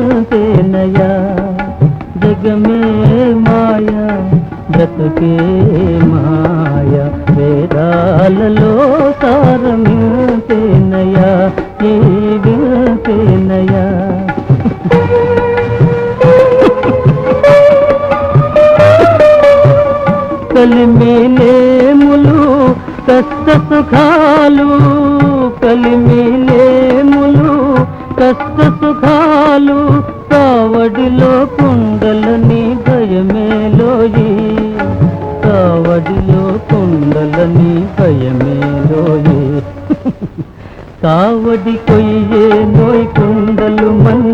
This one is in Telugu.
వింతేనయా జగమే మాయా బ్రతుకే మాయా వేదాలలో సారమింతేనయా ఈ వింతేనయా కలిమిలేములు కష్ట సుఖాలు కలిమిలేములు కష్ట సుఖాలు కావడిలో కుండలని భయమేలోయి కావడిలో కుండలని భయమేలోయి కావడి కొయ్యే నోయ్ కుండలు మన్